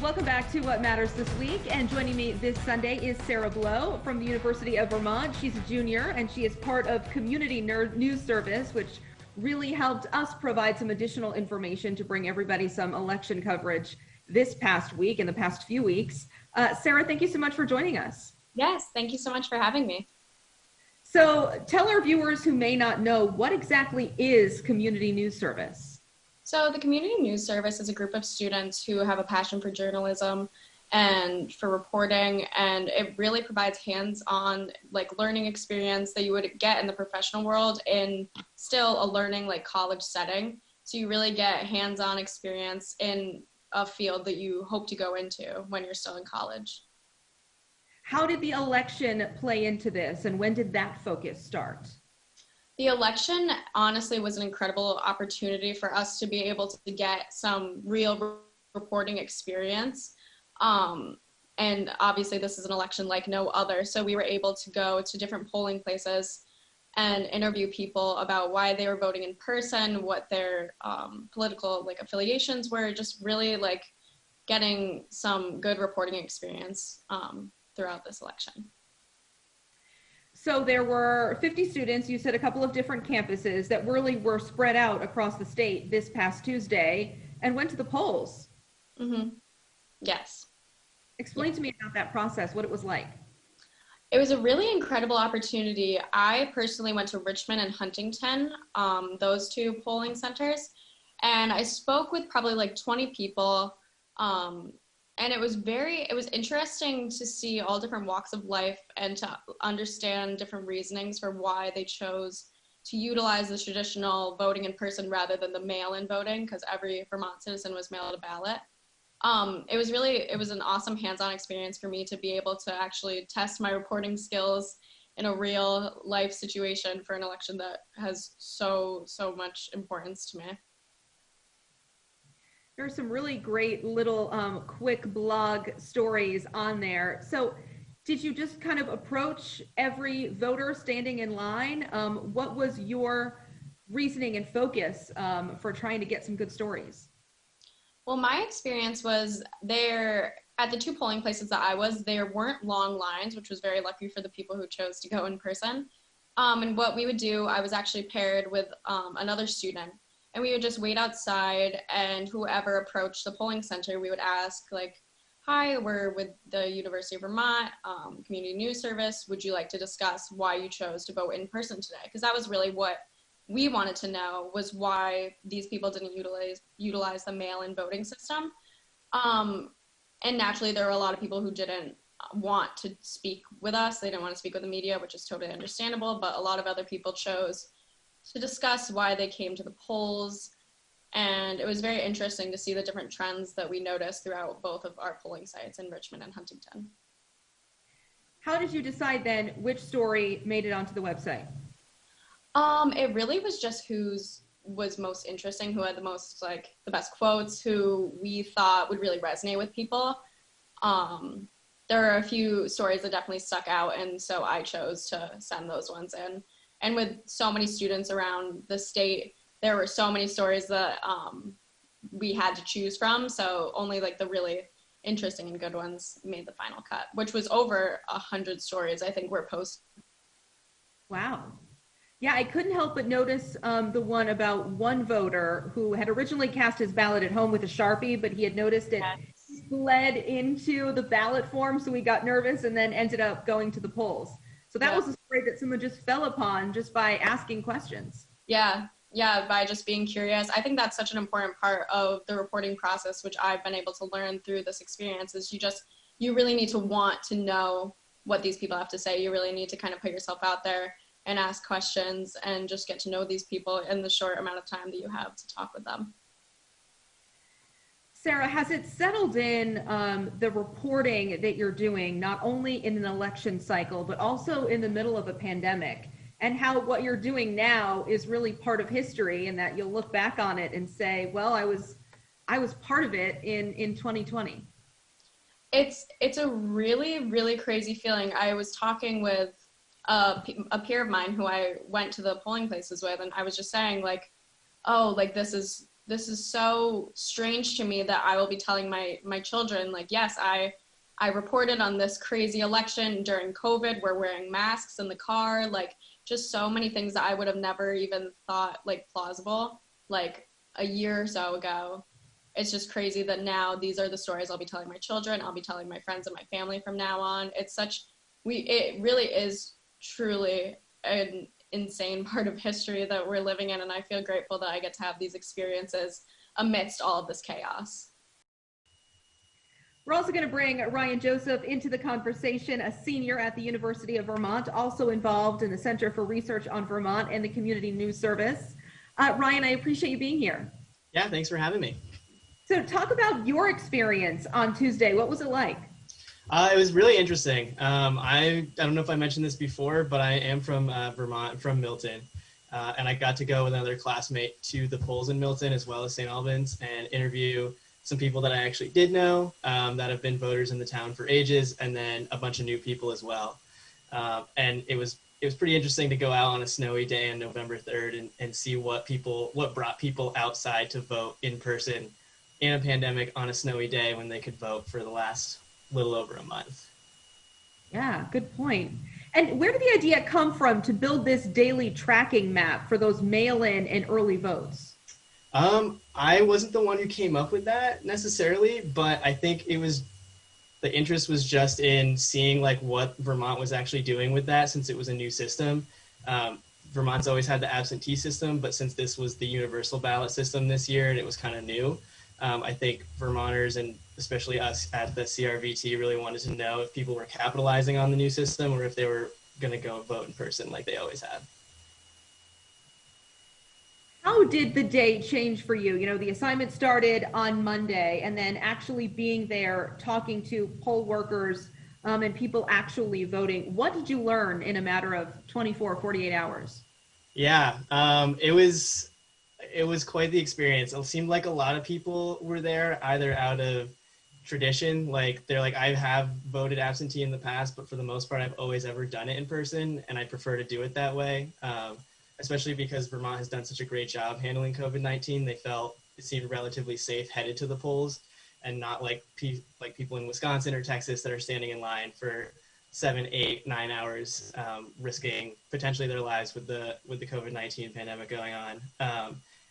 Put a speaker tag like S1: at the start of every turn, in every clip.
S1: Welcome back to What Matters This Week, and joining me this Sunday is Sarah Blow from the University of Vermont. She's a junior, and she is part of Community News Service, which really helped us provide some additional information to bring everybody some election coverage this past week and the past few weeks. Sarah, thank you so much for joining us.
S2: Yes, thank you so much for having me.
S1: So tell our viewers who may not know, what exactly is Community News Service?
S2: So the Community News Service is a group of students who have a passion for journalism and for reporting, and it really provides hands-on learning experience that you would get in the professional world in still a learning college setting. So you really get hands-on experience in a field that you hope to go into when you're still in college.
S1: How did the election play into this, and when did that focus start?
S2: The election honestly was an incredible opportunity for us to be able to get some real reporting experience. And obviously this is an election like no other. So we were able to go to different polling places and interview people about why they were voting in person, what their political affiliations were, just really getting some good reporting experience throughout this election.
S1: So there were 50 students, you said a couple of different campuses that really were spread out across the state this past Tuesday and went to the polls.
S2: Mm-hmm. Yes.
S1: Explain to me about that process, what it was like.
S2: It was a really incredible opportunity. I personally went to Richmond and Huntington, those two polling centers, and I spoke with probably 20 people. And it was interesting to see all different walks of life and to understand different reasonings for why they chose to utilize the traditional voting in person rather than the mail-in voting, because every Vermont citizen was mailed a ballot. It was an awesome hands-on experience for me to be able to actually test my reporting skills in a real life situation for an election that has so much importance to me.
S1: There's some really great little quick blog stories on there. So did you just kind of approach every voter standing in line? What was your reasoning and focus for trying to get some good stories?
S2: Well, my experience was there at the two polling places that I was, there weren't long lines, which was very lucky for the people who chose to go in person. And what we would do, I was actually paired with another student. And we would just wait outside, and whoever approached the polling center, we would ask hi, we're with the University of Vermont Community News Service. Would you like to discuss why you chose to vote in person today? Because that was really what we wanted to know, was why these people didn't utilize the mail-in voting system. And naturally, there were a lot of people who didn't want to speak with us. They didn't want to speak with the media, which is totally understandable, but a lot of other people chose to discuss why they came to the polls. And it was very interesting to see the different trends that we noticed throughout both of our polling sites in Richmond and Huntington.
S1: How did you decide then which story made it onto the website?
S2: It really was just whose was most interesting, who had the most the best quotes, who we thought would really resonate with people. There are a few stories that definitely stuck out, and so I chose to send those ones in. And with so many students around the state, there were so many stories that we had to choose from. So only the really interesting and good ones made the final cut, which was over 100 stories I think were posted.
S1: Wow. Yeah, I couldn't help but notice the one about one voter who had originally cast his ballot at home with a Sharpie, but he had noticed it bled into the ballot form, so he got nervous and then ended up going to the polls. So that was a story that someone just fell upon just by asking questions.
S2: Yeah, by just being curious. I think that's such an important part of the reporting process, which I've been able to learn through this experience, is you really need to want to know what these people have to say. You really need to kind of put yourself out there and ask questions and just get to know these people in the short amount of time that you have to talk with them.
S1: Sarah, has it settled in the reporting that you're doing, not only in an election cycle, but also in the middle of a pandemic, and how what you're doing now is really part of history, and that you'll look back on it and say, well, I was part of it in 2020?
S2: It's a really, really crazy feeling. I was talking with a peer of mine who I went to the polling places with, and I was just saying this is this is so strange to me that I will be telling my children, like, yes, I reported on this crazy election during COVID. We're wearing masks in the car, like just so many things that I would have never even thought like plausible, like a year or so ago. It's just crazy that now these are the stories I'll be telling my children. I'll be telling my friends and my family from now on. It really is truly an insane part of history that we're living in. And I feel grateful that I get to have these experiences amidst all of this chaos.
S1: We're also going to bring Ryan Joseph into the conversation, a senior at the University of Vermont, also involved in the Center for Research on Vermont and the Community News Service. Ryan, I appreciate you being here.
S3: Yeah, thanks for having me.
S1: So talk about your experience on Tuesday. What was it like?
S3: It was really interesting. I don't know if I mentioned this before, but I am from Vermont, from Milton. And I got to go with another classmate to the polls in Milton as well as St. Albans and interview some people that I actually did know that have been voters in the town for ages, and then a bunch of new people as well. And it was pretty interesting to go out on a snowy day on November 3rd and see what brought people outside to vote in person in a pandemic on a snowy day when they could vote for the last little over a month.
S1: Yeah, good point. And where did the idea come from to build this daily tracking map for those mail-in and early votes?
S3: I wasn't the one who came up with that necessarily, but I think the interest was just in seeing like what Vermont was actually doing with that, since it was a new system. Vermont's always had the absentee system, but since this was the universal ballot system this year and it was kind of new, I think Vermonters and especially us at the CRVT really wanted to know if people were capitalizing on the new system or if they were going to go vote in person like they always have.
S1: How did the day change for you? You know, the assignment started on Monday, and then actually being there, talking to poll workers and people actually voting. What did you learn in a matter of 24, 48 hours?
S3: Yeah, it was quite the experience. It seemed like a lot of people were there either out of tradition, like they're like, I have voted absentee in the past, but for the most part, I've always ever done it in person, and I prefer to do it that way. Especially because Vermont has done such a great job handling COVID-19. They felt it seemed relatively safe headed to the polls, and not like people in Wisconsin or Texas that are standing in line for 7, 8, 9 hours, risking potentially their lives with the COVID-19 pandemic going on.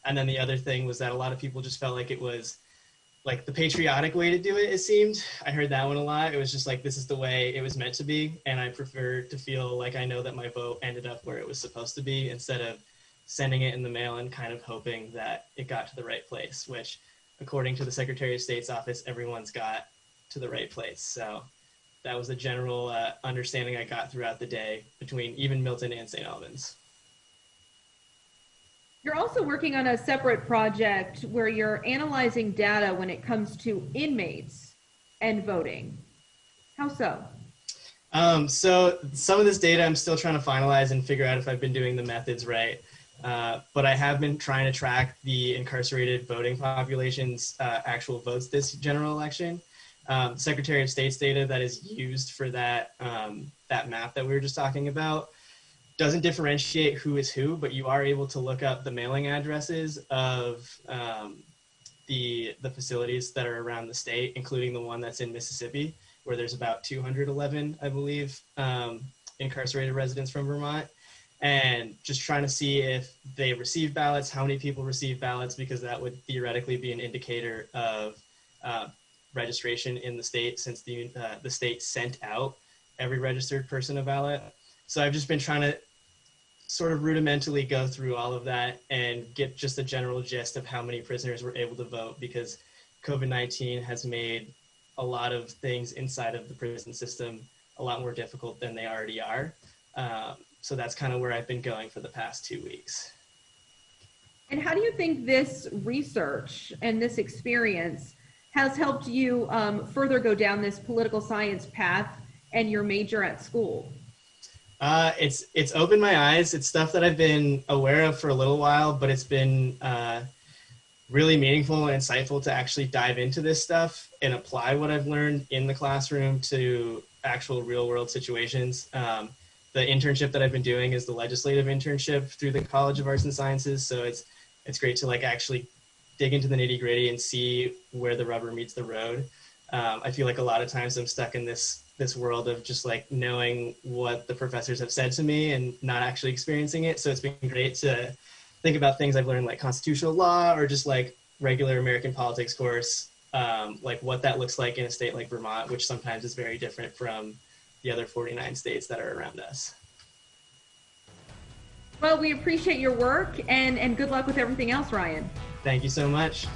S3: And then the other thing was that a lot of people just felt like it was like the patriotic way to do it, it seemed. I heard that one a lot. It was just like, this is the way it was meant to be. And I prefer to feel like I know that my vote ended up where it was supposed to be, instead of sending it in the mail and kind of hoping that it got to the right place, which according to the Secretary of State's office, everyone's got to the right place. So that was the general understanding I got throughout the day between even Milton and St. Albans.
S1: You're also working on a separate project where you're analyzing data when it comes to inmates and voting. How so?
S3: So some of this data I'm still trying to finalize and figure out if I've been doing the methods right. But I have been trying to track the incarcerated voting population's actual votes this general election. Secretary of State's data that is used for that map that we were just talking about doesn't differentiate who is who, but you are able to look up the mailing addresses of the facilities that are around the state, including the one that's in Mississippi, where there's about 211, I believe, incarcerated residents from Vermont, and just trying to see if they receive ballots, how many people receive ballots, because that would theoretically be an indicator of registration in the state, since the state sent out every registered person a ballot. So I've just been trying to sort of rudimentally go through all of that and get just a general gist of how many prisoners were able to vote, because COVID-19 has made a lot of things inside of the prison system a lot more difficult than they already are. So that's kind of where I've been going for the past 2 weeks.
S1: And how do you think this research and this experience has helped you further go down this political science path and your major at school?
S3: It's opened my eyes. It's stuff that I've been aware of for a little while, but it's been really meaningful and insightful to actually dive into this stuff and apply what I've learned in the classroom to actual real world situations. The internship that I've been doing is the legislative internship through the College of Arts and Sciences. So it's great to like actually dig into the nitty gritty and see where the rubber meets the road. I feel like a lot of times I'm stuck in this world of just like knowing what the professors have said to me and not actually experiencing it. So it's been great to think about things I've learned, like constitutional law or just like regular American politics course, like what that looks like in a state like Vermont, which sometimes is very different from the other 49 states that are around us.
S1: Well, we appreciate your work and good luck with everything else, Ryan.
S3: Thank you so much.